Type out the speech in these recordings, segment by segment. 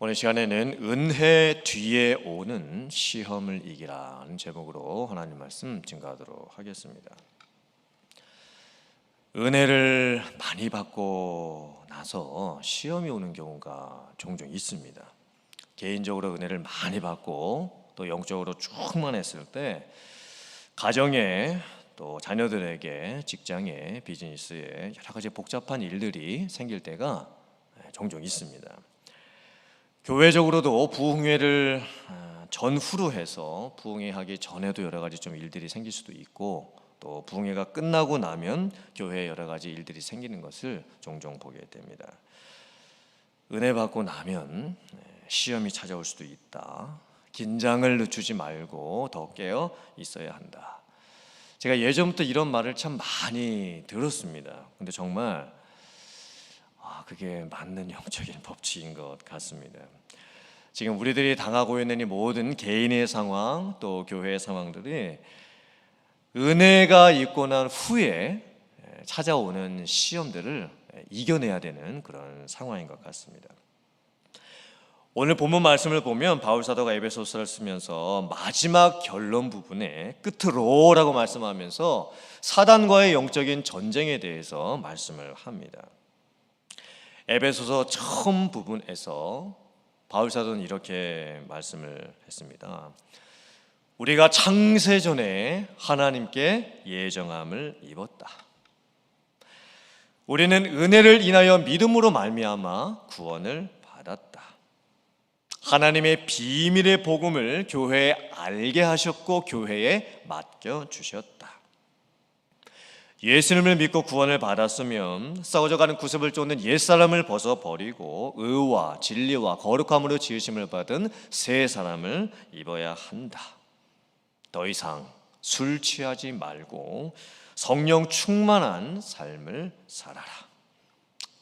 오늘 시간에는 은혜 뒤에 오는 시험을 이기라는 제목으로 하나님 말씀 증거하도록 하겠습니다. 은혜를 많이 받고 나서 시험이 오는 경우가 종종 있습니다. 개인적으로 은혜를 많이 받고 또 영적으로 충만했을 때 가정에 또 자녀들에게 직장에 비즈니스에 여러 가지 복잡한 일들이 생길 때가 종종 있습니다. 교회적으로도 부흥회를 전후로 해서 부흥회하기 전에도 여러 가지 좀 일들이 생길 수도 있고 또 부흥회가 끝나고 나면 교회에 여러 가지 일들이 생기는 것을 종종 보게 됩니다. 은혜 받고 나면 시험이 찾아올 수도 있다. 긴장을 늦추지 말고 더 깨어 있어야 한다. 제가 예전부터 이런 말을 참 많이 들었습니다. 근데 정말 그게 맞는 영적인 법칙인 것 같습니다. 지금 우리들이 당하고 있는 이 모든 개인의 상황 또 교회의 상황들이 은혜가 있고 난 후에 찾아오는 시험들을 이겨내야 되는 그런 상황인 것 같습니다. 오늘 본문 말씀을 보면 바울 사도가 에베소서를 쓰면서 마지막 결론 부분에 끝으로라고 말씀하면서 사단과의 영적인 전쟁에 대해서 말씀을 합니다. 에베소서 처음 부분에서 바울 사도는 이렇게 말씀을 했습니다. 우리가 창세전에 하나님께 예정함을 입었다. 우리는 은혜를 인하여 믿음으로 말미암아 구원을 받았다. 하나님의 비밀의 복음을 교회에 알게 하셨고 교회에 맡겨 주셨다. 예수님을 믿고 구원을 받았으면 썩어져가는 구습을 쫓는 옛사람을 벗어버리고 의와 진리와 거룩함으로 지으심을 받은 새 사람을 입어야 한다. 더 이상 술 취하지 말고 성령 충만한 삶을 살아라.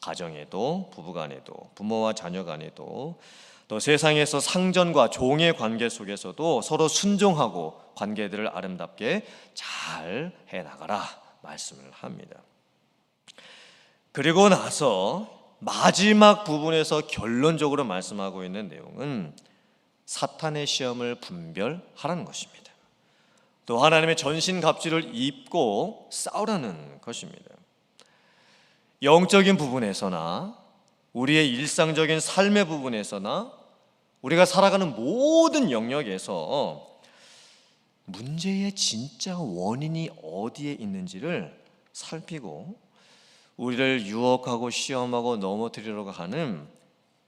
가정에도 부부간에도 부모와 자녀간에도 또 세상에서 상전과 종의 관계 속에서도 서로 순종하고 관계들을 아름답게 잘 해나가라 말씀을 합니다. 그리고 나서 마지막 부분에서 결론적으로 말씀하고 있는 내용은 사탄의 시험을 분별하라는 것입니다. 또 하나님의 전신갑주를 입고 싸우라는 것입니다. 영적인 부분에서나 우리의 일상적인 삶의 부분에서나 우리가 살아가는 모든 영역에서 문제의 진짜 원인이 어디에 있는지를 살피고 우리를 유혹하고 시험하고 넘어뜨리려고 하는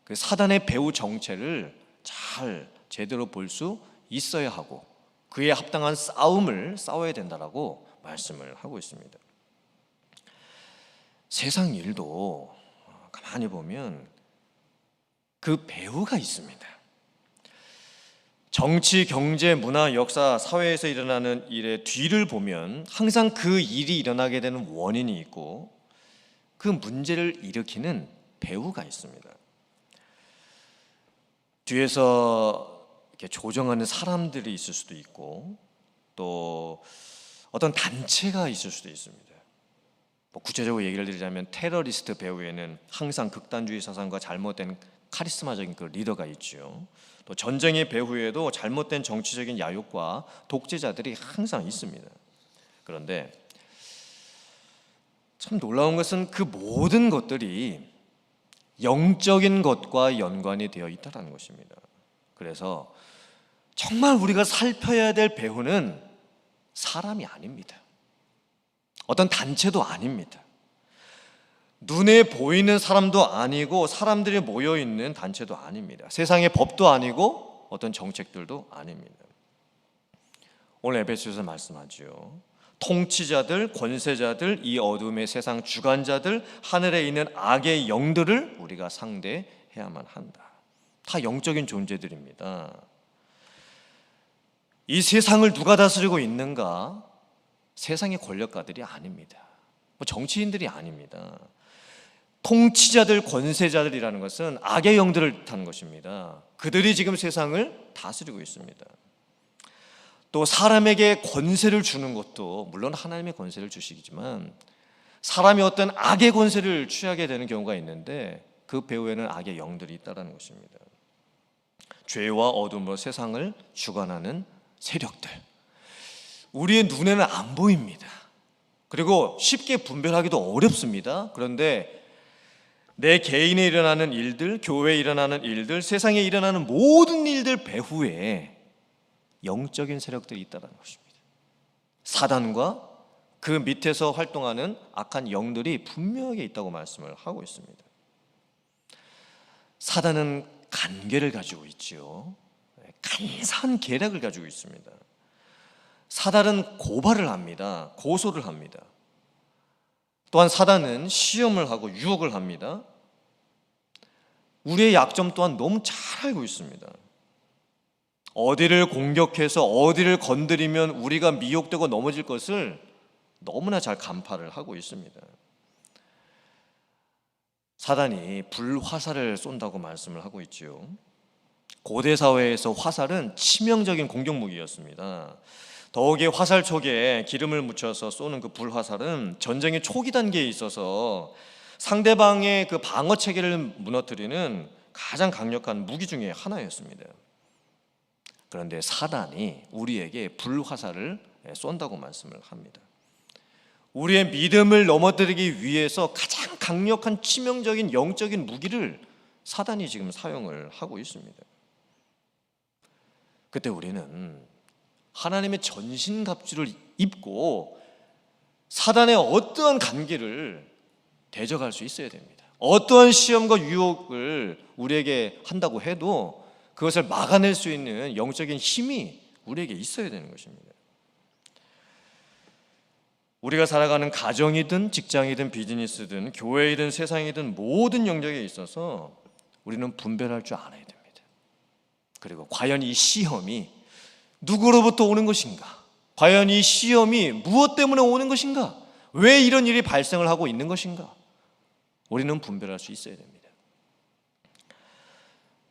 그 사단의 배후 정체를 잘 제대로 볼 수 있어야 하고 그에 합당한 싸움을 싸워야 된다라고 말씀을 하고 있습니다. 세상 일도 가만히 보면 그 배후가 있습니다. 정치, 경제, 문화, 역사, 사회에서 일어나는 일의 뒤를 보면 항상 그 일이 일어나게 되는 원인이 있고 그 문제를 일으키는 배후가 있습니다. 뒤에서 이렇게 조정하는 사람들이 있을 수도 있고 또 어떤 단체가 있을 수도 있습니다. 구체적으로 얘기를 드리자면 테러리스트 배후에는 항상 극단주의 사상과 잘못된 카리스마적인 그 리더가 있죠. 또 전쟁의 배후에도 잘못된 정치적인 야욕과 독재자들이 항상 있습니다. 그런데 참 놀라운 것은 그 모든 것들이 영적인 것과 연관이 되어 있다는 것입니다. 그래서 정말 우리가 살펴야 될 배후는 사람이 아닙니다. 어떤 단체도 아닙니다. 눈에 보이는 사람도 아니고 사람들이 모여있는 단체도 아닙니다. 세상의 법도 아니고 어떤 정책들도 아닙니다. 오늘 에베소서에서 말씀하죠. 통치자들, 권세자들, 이 어둠의 세상 주관자들, 하늘에 있는 악의 영들을 우리가 상대해야만 한다. 다 영적인 존재들입니다. 이 세상을 누가 다스리고 있는가? 세상의 권력가들이 아닙니다. 정치인들이 아닙니다. 통치자들, 권세자들이라는 것은 악의 영들을 뜻하는 것입니다. 그들이 지금 세상을 다스리고 있습니다. 또 사람에게 권세를 주는 것도 물론 하나님의 권세를 주시지만 사람이 어떤 악의 권세를 취하게 되는 경우가 있는데 그 배후에는 악의 영들이 있다는 것입니다. 죄와 어둠으로 세상을 주관하는 세력들, 우리의 눈에는 안 보입니다. 그리고 쉽게 분별하기도 어렵습니다. 그런데 내 개인에 일어나는 일들, 교회에 일어나는 일들, 세상에 일어나는 모든 일들 배후에 영적인 세력들이 있다는 것입니다. 사단과 그 밑에서 활동하는 악한 영들이 분명하게 있다고 말씀을 하고 있습니다. 사단은 간계를 가지고 있지요. 간사한 계략을 가지고 있습니다. 사단은 고발을 합니다. 고소를 합니다. 또한 사단은 시험을 하고 유혹을 합니다. 우리의 약점 또한 너무 잘 알고 있습니다. 어디를 공격해서 어디를 건드리면 우리가 미혹되고 넘어질 것을 너무나 잘 간파를 하고 있습니다. 사단이 불화살을 쏜다고 말씀을 하고 있지요. 고대 사회에서 화살은 치명적인 공격무기였습니다. 더욱이 화살촉에 기름을 묻혀서 쏘는 그 불화살은 전쟁의 초기 단계에 있어서 상대방의 그 방어 체계를 무너뜨리는 가장 강력한 무기 중에 하나였습니다. 그런데 사단이 우리에게 불화살을 쏜다고 말씀을 합니다. 우리의 믿음을 넘어뜨리기 위해서 가장 강력한 치명적인 영적인 무기를 사단이 지금 사용을 하고 있습니다. 그때 우리는 하나님의 전신갑주를 입고 사단의 어떠한 간계를 대적할 수 있어야 됩니다. 어떠한 시험과 유혹을 우리에게 한다고 해도 그것을 막아낼 수 있는 영적인 힘이 우리에게 있어야 되는 것입니다. 우리가 살아가는 가정이든 직장이든 비즈니스든 교회이든 세상이든 모든 영역에 있어서 우리는 분별할 줄 알아야 됩니다. 그리고 과연 이 시험이 누구로부터 오는 것인가? 과연 이 시험이 무엇 때문에 오는 것인가? 왜 이런 일이 발생을 하고 있는 것인가? 우리는 분별할 수 있어야 됩니다.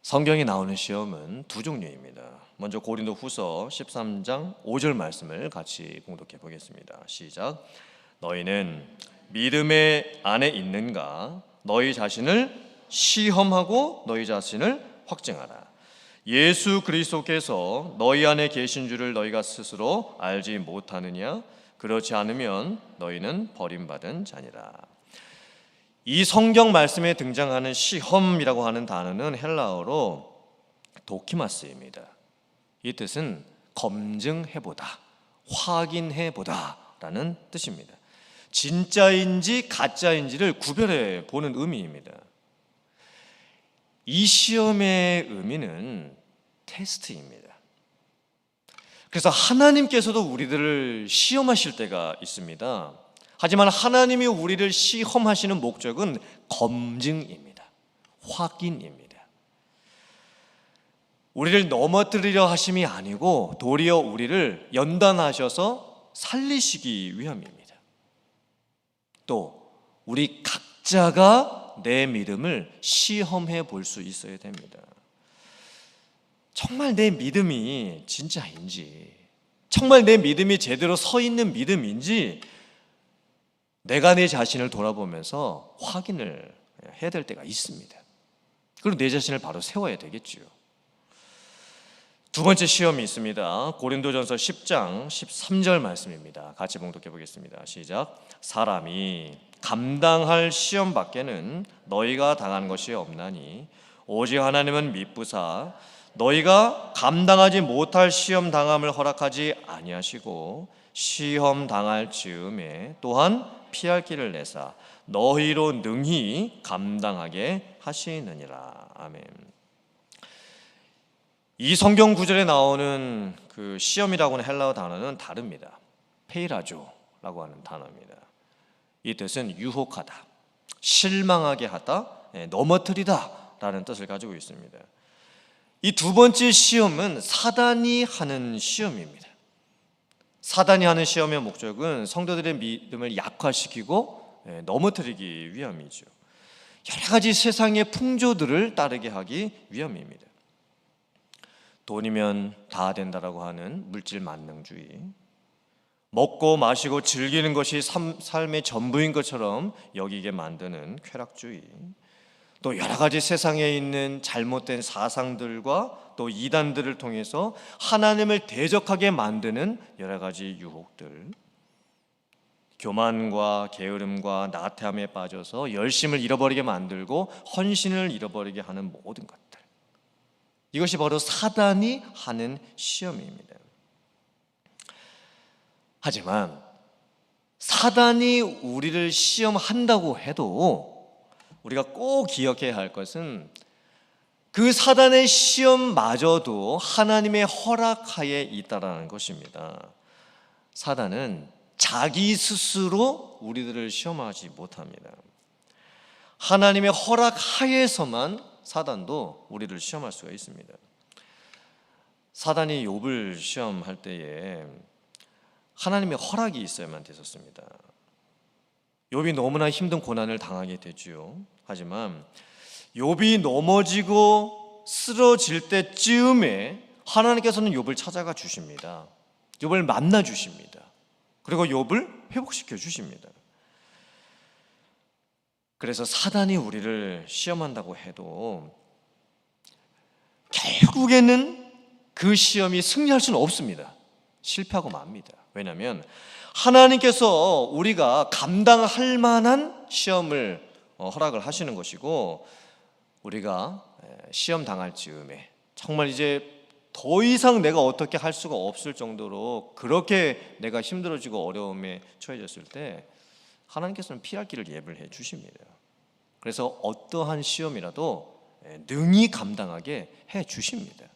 성경에 나오는 시험은 두 종류입니다. 먼저 고린도후서 13장 5절 말씀을 같이 봉독해 보겠습니다. 시작. 너희는 믿음의 안에 있는가? 너희 자신을 시험하고 너희 자신을 확증하라. 예수 그리스도께서 너희 안에 계신 줄을 너희가 스스로 알지 못하느냐? 그렇지 않으면 너희는 버림받은 자니라. 이 성경 말씀에 등장하는 시험이라고 하는 단어는 헬라어로 도키마스입니다. 이 뜻은 검증해보다, 확인해보다 라는 뜻입니다. 진짜인지 가짜인지를 구별해 보는 의미입니다. 이 시험의 의미는 테스트입니다. 그래서 하나님께서도 우리들을 시험하실 때가 있습니다. 하지만 하나님이 우리를 시험하시는 목적은 검증입니다. 확인입니다. 우리를 넘어뜨리려 하심이 아니고 도리어 우리를 연단하셔서 살리시기 위함입니다. 또 우리 각자가 내 믿음을 시험해 볼 수 있어야 됩니다. 정말 내 믿음이 진짜인지, 정말 내 믿음이 제대로 서 있는 믿음인지 내가 내 자신을 돌아보면서 확인을 해야 될 때가 있습니다. 그리고 내 자신을 바로 세워야 되겠지요. 두 번째 시험이 있습니다. 고린도전서 10장 13절 말씀입니다. 같이 봉독해 보겠습니다. 시작. 사람이 감당할 시험 밖에는 너희가 당한 것이 없나니 오직 하나님은 미쁘사 너희가 감당하지 못할 시험 당함을 허락하지 아니하시고 시험 당할 즈음에 또한 피할 길을 내사 너희로 능히 감당하게 하시느니라. 아멘. 이 성경 구절에 나오는 그 시험이라고 하는 헬라어 단어는 다릅니다. 페이라조라고 하는 단어입니다. 이 뜻은 유혹하다, 실망하게 하다, 넘어뜨리다 라는 뜻을 가지고 있습니다. 이 두 번째 시험은 사단이 하는 시험입니다. 사단이 하는 시험의 목적은 성도들의 믿음을 약화시키고 넘어뜨리기 위함이죠. 여러 가지 세상의 풍조들을 따르게 하기 위함입니다. 돈이면 다 된다라고 하는 물질 만능주의, 먹고 마시고 즐기는 것이 삶의 전부인 것처럼 여기게 만드는 쾌락주의, 또 여러 가지 세상에 있는 잘못된 사상들과 또 이단들을 통해서 하나님을 대적하게 만드는 여러 가지 유혹들, 교만과 게으름과 나태함에 빠져서 열심을 잃어버리게 만들고 헌신을 잃어버리게 하는 모든 것들, 이것이 바로 사단이 하는 시험입니다. 하지만 사단이 우리를 시험한다고 해도 우리가 꼭 기억해야 할 것은 그 사단의 시험마저도 하나님의 허락하에 있다라는 것입니다. 사단은 자기 스스로 우리들을 시험하지 못합니다. 하나님의 허락하에서만 사단도 우리를 시험할 수가 있습니다. 사단이 욥을 시험할 때에 하나님의 허락이 있어야만 됐었습니다. 욥이 너무나 힘든 고난을 당하게 되지요. 하지만 욥이 넘어지고 쓰러질 때쯤에 하나님께서는 욥을 찾아가 주십니다. 욥을 만나 주십니다. 그리고 욥을 회복시켜 주십니다. 그래서 사단이 우리를 시험한다고 해도 결국에는 그 시험이 승리할 수는 없습니다. 실패하고 맙니다. 왜냐하면 하나님께서 우리가 감당할 만한 시험을 허락을 하시는 것이고, 우리가 시험 당할 즈음에 정말 이제 더 이상 내가 어떻게 할 수가 없을 정도로 그렇게 내가 힘들어지고 어려움에 처해졌을 때 하나님께서는 피할 길을 예비해 주십니다. 그래서 어떠한 시험이라도 능히 감당하게 해 주십니다.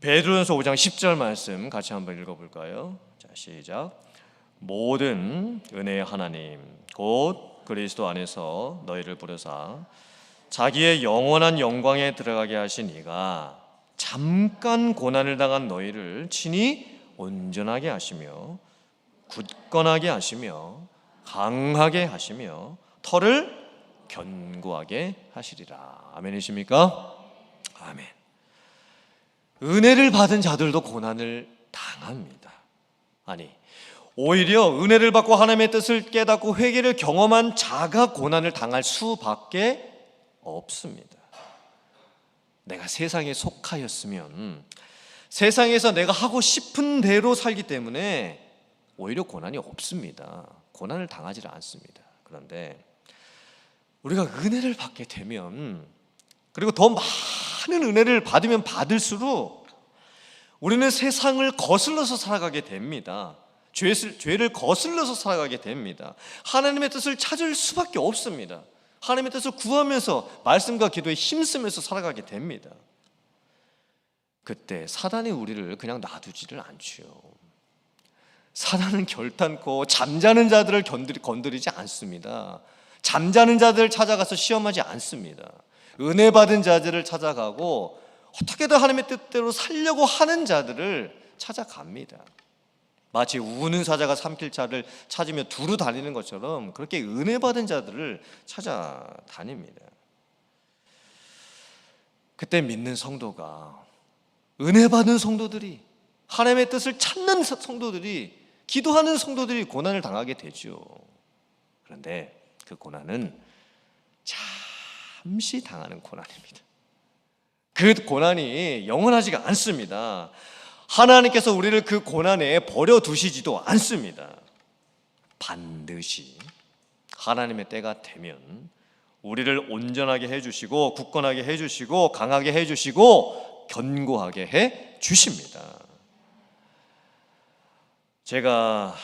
베드로전서 5장 10절 말씀 같이 한번 읽어볼까요? 자, 시작. 모든 은혜의 하나님 곧 그리스도 안에서 너희를 부르사 자기의 영원한 영광에 들어가게 하신 이가 잠깐 고난을 당한 너희를 친히 온전하게 하시며 굳건하게 하시며 강하게 하시며 터를 견고하게 하시리라. 아멘이십니까? 아멘. 은혜를 받은 자들도 고난을 당합니다. 아니, 오히려 은혜를 받고 하나님의 뜻을 깨닫고 회개를 경험한 자가 고난을 당할 수밖에 없습니다. 내가 세상에 속하였으면 세상에서 내가 하고 싶은 대로 살기 때문에 오히려 고난이 없습니다. 고난을 당하지 않습니다. 그런데 우리가 은혜를 받게 되면, 그리고 더 많은 은혜를 받으면 받을수록 우리는 세상을 거슬러서 살아가게 됩니다. 죄를 거슬러서 살아가게 됩니다. 하나님의 뜻을 찾을 수밖에 없습니다. 하나님의 뜻을 구하면서 말씀과 기도에 힘쓰면서 살아가게 됩니다. 그때 사단이 우리를 그냥 놔두지를 않지요. 사단은 결단코 잠자는 자들을 건드리지 않습니다. 잠자는 자들을 찾아가서 시험하지 않습니다. 은혜 받은 자들을 찾아가고 어떻게든 하나님의 뜻대로 살려고 하는 자들을 찾아갑니다. 마치 우는 사자가 삼킬자를 찾으며 두루 다니는 것처럼 그렇게 은혜 받은 자들을 찾아다닙니다. 그때 믿는 성도가, 은혜 받은 성도들이, 하나님의 뜻을 찾는 성도들이, 기도하는 성도들이 고난을 당하게 되죠. 그런데 그 고난은 잠시 당하는 고난입니다. 그 고난이 영원하지가 않습니다. 하나님께서 우리를 그 고난에 버려두시지도 않습니다. 반드시 하나님의 때가 되면 우리를 온전하게 해주시고 굳건하게 해주시고 강하게 해주시고 견고하게 해주십니다. 제가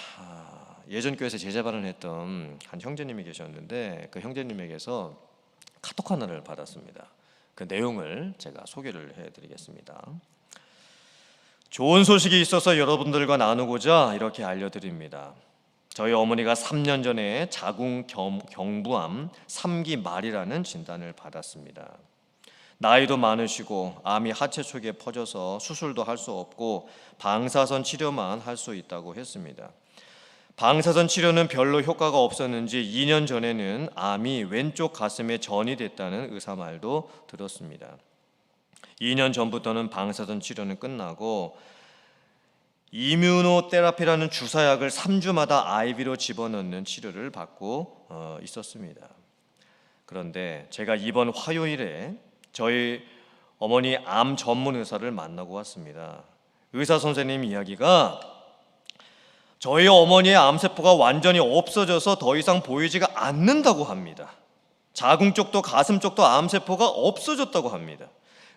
예전 교회에서 제자반을 했던 한 형제님이 계셨는데, 그 형제님에게서 카톡 하나를 받았습니다. 그 내용을 제가 소개를 해드리겠습니다. 좋은 소식이 있어서 여러분들과 나누고자 이렇게 알려드립니다. 저희 어머니가 3년 전에 자궁 경부암 3기 말이라는 진단을 받았습니다. 나이도 많으시고 암이 하체 쪽에 퍼져서 수술도 할 수 없고 방사선 치료만 할 수 있다고 했습니다. 방사선 치료는 별로 효과가 없었는지 2년 전에는 암이 왼쪽 가슴에 전이 됐다는 의사 말도 들었습니다. 2년 전부터는 방사선 치료는 끝나고 이뮤노테라피라는 주사약을 3주마다 IV로 집어넣는 치료를 받고 있었습니다. 그런데 제가 이번 화요일에 저희 어머니 암 전문 의사를 만나고 왔습니다. 의사 선생님 이야기가 저희 어머니의 암세포가 완전히 없어져서 더 이상 보이지가 않는다고 합니다. 자궁 쪽도 가슴 쪽도 암세포가 없어졌다고 합니다.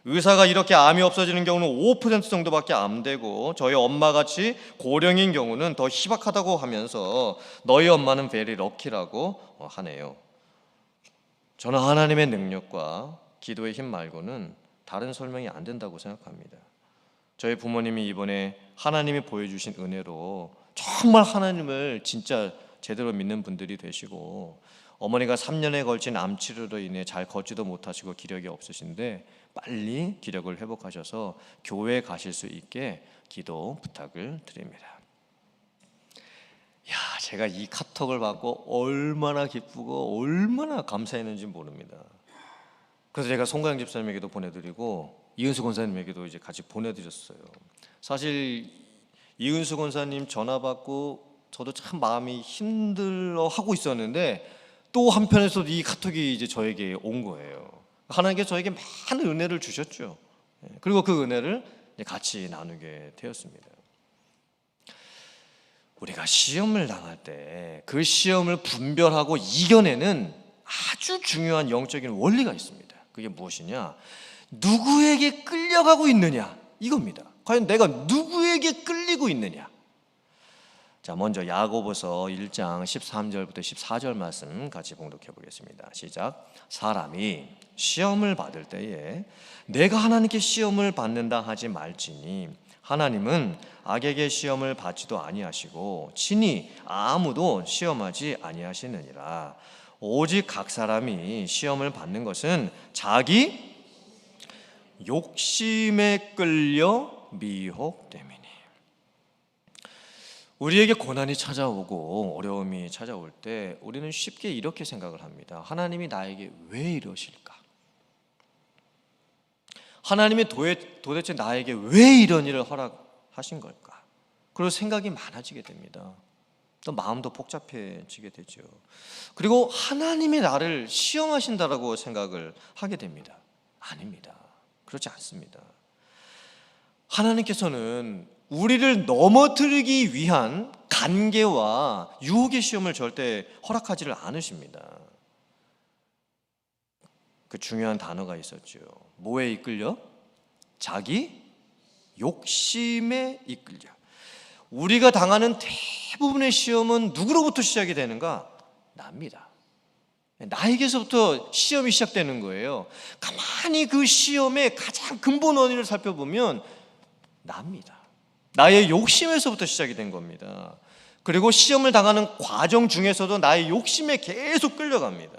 의사가 이렇게 암이 없어지는 경우는 5% 정도밖에 안 되고 저희 엄마같이 고령인 경우는 더 희박하다고 하면서 너희 엄마는 very lucky라고 하네요. 저는 하나님의 능력과 기도의 힘 말고는 다른 설명이 안 된다고 생각합니다. 저희 부모님이 이번에 하나님이 보여주신 은혜로 정말 하나님을 진짜 제대로 믿는 분들이 되시고, 어머니가 3년에 걸친 암 치료로 인해 잘 걷지도 못하시고 기력이 없으신데 빨리 기력을 회복하셔서 교회에 가실 수 있게 기도 부탁을 드립니다. 제가 이 카톡을 받고 얼마나 기쁘고 얼마나 감사했는지 모릅니다. 그래서 제가 송가영 집사님에게도 보내드리고 이은수 권사님에게도 이제 같이 보내드렸어요. 사실 이은수 권사님 전화 받고 저도 참 마음이 힘들어하고 있었는데 또 한편에서도 이 카톡이 이제 저에게 온 거예요. 하나님께서 저에게 많은 은혜를 주셨죠. 그리고 그 은혜를 같이 나누게 되었습니다. 우리가 시험을 당할 때 그 시험을 분별하고 이겨내는 아주 중요한 영적인 원리가 있습니다. 그게 무엇이냐? 누구에게 끌려가고 있느냐, 이겁니다. 과연 내가 누구에게 끌리고 있느냐. 자, 먼저 야고보서 1장 13절부터 14절 말씀 같이 봉독해 보겠습니다. 시작. 사람이 시험을 받을 때에 내가 하나님께 시험을 받는다 하지 말지니 하나님은 악에게 시험을 받지도 아니하시고 친히 아무도 시험하지 아니하시느니라. 오직 각 사람이 시험을 받는 것은 자기 욕심에 끌려 미혹됨이니. 우리에게 고난이 찾아오고 어려움이 찾아올 때 우리는 쉽게 이렇게 생각을 합니다. 하나님이 나에게 왜 이러실까? 하나님이 도대체 나에게 왜 이런 일을 허락하신 걸까? 그리고 생각이 많아지게 됩니다. 또 마음도 복잡해지게 되죠. 그리고 하나님이 나를 시험하신다라고 생각을 하게 됩니다. 아닙니다. 그렇지 않습니다. 하나님께서는 우리를 넘어뜨리기 위한 간계와 유혹의 시험을 절대 허락하지를 않으십니다. 그 중요한 단어가 있었죠. 뭐에 이끌려? 자기 욕심에 이끌려. 우리가 당하는 대부분의 시험은 누구로부터 시작이 되는가? 납니다. 나에게서부터 시험이 시작되는 거예요. 가만히 그 시험의 가장 근본 원인을 살펴보면 납니다. 나의 욕심에서부터 시작이 된 겁니다. 그리고 시험을 당하는 과정 중에서도 나의 욕심에 계속 끌려갑니다.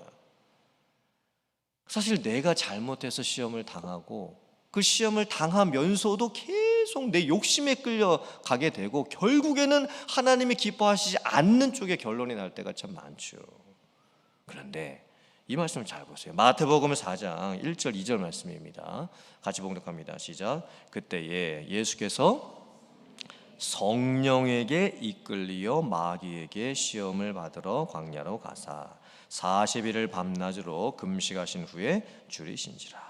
사실 내가 잘못해서 시험을 당하고 그 시험을 당하면서도 계속 내 욕심에 끌려가게 되고 결국에는 하나님이 기뻐하시지 않는 쪽에 결론이 날 때가 참 많죠. 그런데 이 말씀을 잘 보세요. 마태복음 4장 1절 2절 말씀입니다. 같이 봉독합니다. 시작. 그때에 예수께서 성령에게 이끌리어 마귀에게 시험을 받으러 광야로 가사 40일을 밤낮으로 금식하신 후에 줄이신지라.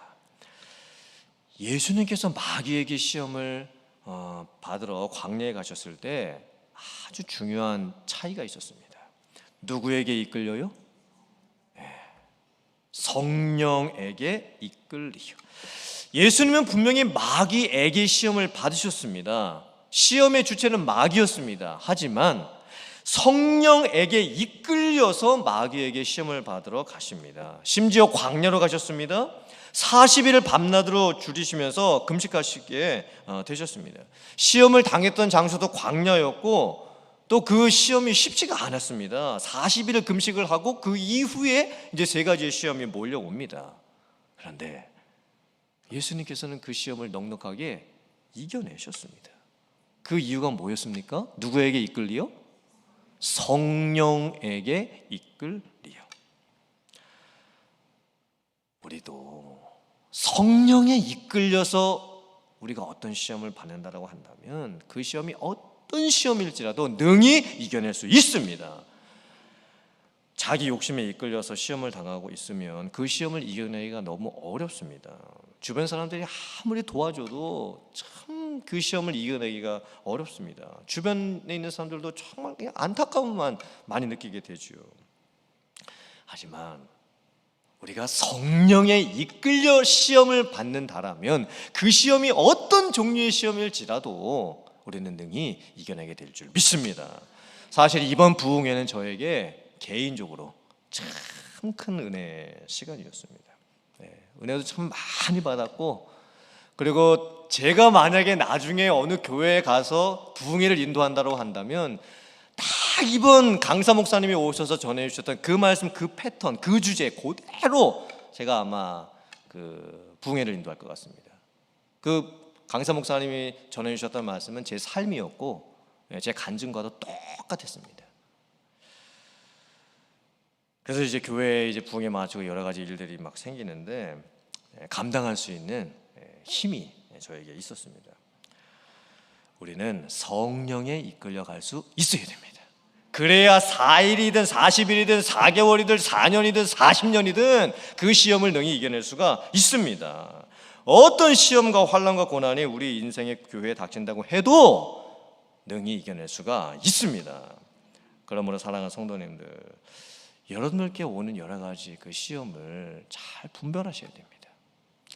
예수님께서 마귀에게 시험을 받으러 광야에 가셨을 때 아주 중요한 차이가 있었습니다. 누구에게 이끌려요? 성령에게 이끌리요. 예수님은 분명히 마귀에게 시험을 받으셨습니다. 시험의 주체는 마귀였습니다. 하지만 성령에게 이끌려서 마귀에게 시험을 받으러 가십니다. 심지어 광야로 가셨습니다. 40일을 밤낮으로 줄이시면서 금식하시게 되셨습니다. 시험을 당했던 장소도 광야였고 또 그 시험이 쉽지가 않았습니다. 40일을 금식을 하고 그 이후에 이제 3가지의 시험이 몰려옵니다. 그런데 예수님께서는 그 시험을 넉넉하게 이겨내셨습니다. 그 이유가 뭐였습니까? 누구에게 이끌리요? 성령에게 이끌리요. 우리도 성령에 이끌려서 우리가 어떤 시험을 받는다라고 한다면 그 시험이 어떤 시험일지라도 능히 이겨낼 수 있습니다. 자기 욕심에 이끌려서 시험을 당하고 있으면 그 시험을 이겨내기가 너무 어렵습니다. 주변 사람들이 아무리 도와줘도 참 그 시험을 이겨내기가 어렵습니다. 주변에 있는 사람들도 정말 그냥 안타까움만 많이 느끼게 되죠. 하지만 우리가 성령에 이끌려 시험을 받는다라면 그 시험이 어떤 종류의 시험일지라도 우리는 능히 이겨내게 될 줄 믿습니다. 사실 이번 부흥회는 저에게 개인적으로 참 큰 은혜의 시간이었습니다. 은혜도 참 많이 받았고, 그리고 제가 만약에 나중에 어느 교회에 가서 부흥회를 인도한다고 한다면 딱 이번 강사 목사님이 오셔서 전해주셨던 그 말씀, 그 패턴, 그 주제 그대로 제가 아마 그 부흥회를 인도할 것 같습니다. 그 강사 목사님이 전해주셨던 말씀은 제 삶이었고 제 간증과도 똑같았습니다. 그래서 이제 교회에 이제 부흥회 마치고 여러 가지 일들이 막 생기는데 감당할 수 있는 힘이 저에게 있었습니다. 우리는 성령에 이끌려 갈 수 있어야 됩니다. 그래야 4일이든 40일이든 4개월이든 4년이든 40년이든 그 시험을 능히 이겨낼 수가 있습니다. 어떤 시험과 환난과 고난이 우리 인생의 교회에 닥친다고 해도 능히 이겨낼 수가 있습니다. 그러므로 사랑하는 성도님들, 여러분들께 오는 여러 가지 그 시험을 잘 분별하셔야 됩니다.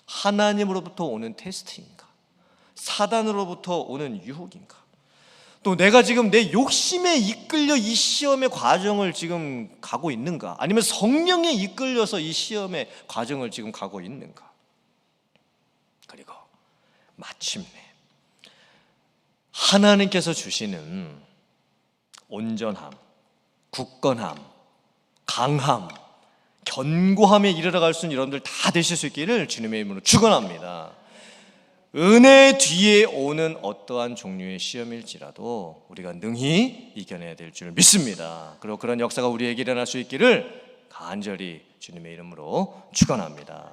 하나님으로부터 오는 테스트인가, 사단으로부터 오는 유혹인가, 또 내가 지금 내 욕심에 이끌려 이 시험의 과정을 지금 가고 있는가, 아니면 성령에 이끌려서 이 시험의 과정을 지금 가고 있는가. 그리고 마침내 하나님께서 주시는 온전함, 굳건함, 강함, 견고함에 이르러갈 수 있는 여러분들 다 되실 수 있기를 주님의 이름으로 축원합니다. 은혜 뒤에 오는 어떠한 종류의 시험일지라도 우리가 능히 이겨내야 될 줄 믿습니다. 그리고 그런 역사가 우리에게 일어날 수 있기를 간절히 주님의 이름으로 축원합니다.